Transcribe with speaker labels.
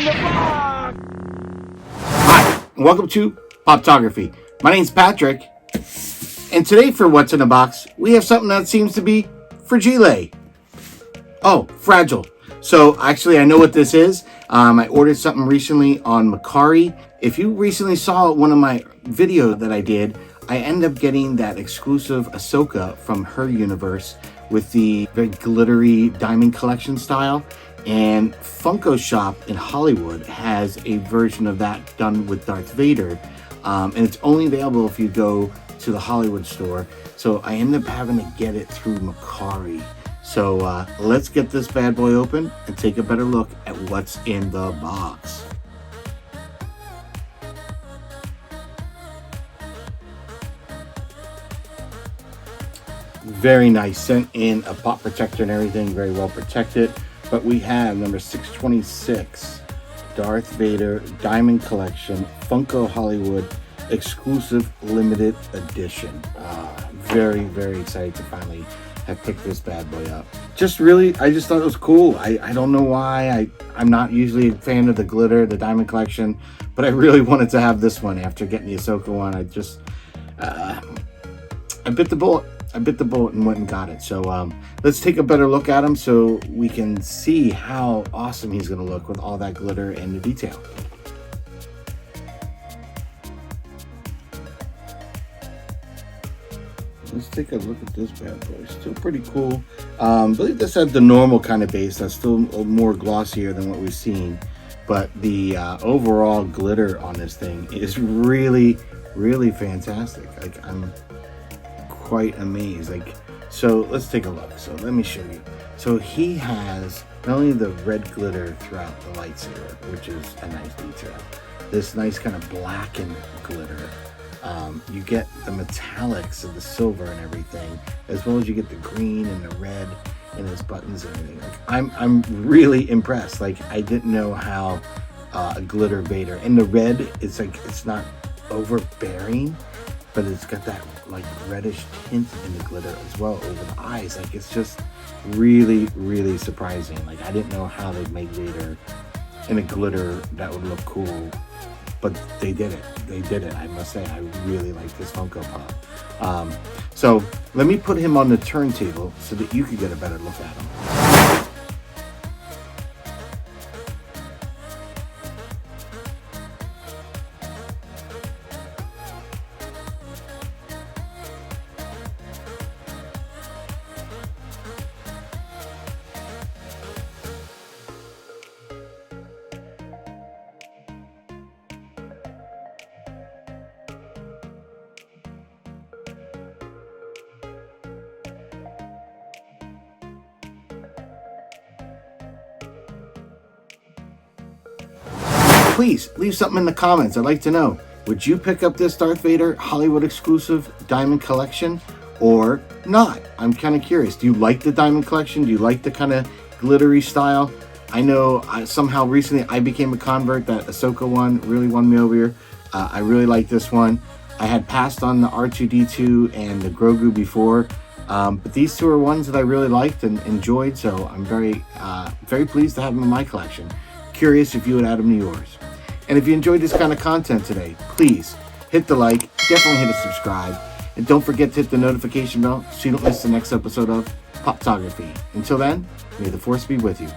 Speaker 1: in the box!
Speaker 2: Hi, and welcome to Poptography. My name's Patrick, and today for What's in the Box, we have something that seems to be fragile. Oh, fragile. So actually, I know what this is. I ordered something recently on Mercari. If you recently saw one of my videos that I did, I ended up getting that exclusive Ahsoka from her universe with the very glittery diamond collection style. And Funko Shop in Hollywood has a version of that done with Darth Vader. And it's only available if you go to the Hollywood store. So I ended up having to get it through Mercari. So let's get this bad boy open and take a better look at what's in the box. Very nice, sent in a pop protector and everything, very well protected. But we have number 626, Darth Vader Diamond Collection, Funko Hollywood, exclusive limited edition. Very, very excited to finally have picked this bad boy up. I just thought it was cool. I don't know why. I'm not usually a fan of the glitter, the diamond collection, but I really wanted to have this one after getting the Ahsoka one. I bit the bullet. And went and got it. So let's take a better look at him so we can see how awesome he's going to look with all that glitter and the detail. Let's take a look at this bad boy. Still pretty cool. I believe this had the normal kind of base. That's still more glossier than what we've seen. But the overall glitter on this thing is really, really fantastic. Like, I'm quite amazed. So let's take a look. So let me show you. So he has not only the red glitter throughout the lightsaber, which is a nice detail, this nice kind of blackened glitter. You get the metallics of the silver and everything, as well as you get the green and the red in his buttons and everything. I'm really impressed. I didn't know how a glitter Vader, and the red, it's not overbearing, but it's got that reddish tint in the glitter as well over the eyes. It's just really, really surprising. I didn't know how they'd make Vader in a glitter that would look cool, but they did it. I must say, I really like this Funko Pop. So let me put him on the turntable so that you could get a better look at him. Please leave something in the comments. I'd like to know, would you pick up this Darth Vader Hollywood exclusive diamond collection or not? I'm kind of curious. Do you like the diamond collection? Do you like the kind of glittery style? I know somehow recently I became a convert. That Ahsoka one really won me over here. I really like this one. I had passed on the R2-D2 and the Grogu before, but these two are ones that I really liked and enjoyed, so I'm very, very pleased to have them in my collection. Curious if you would add them to yours. And if you enjoyed this kind of content today, please hit the like, definitely hit a subscribe, and don't forget to hit the notification bell so you don't miss the next episode of Poptography. Until then, may the force be with you.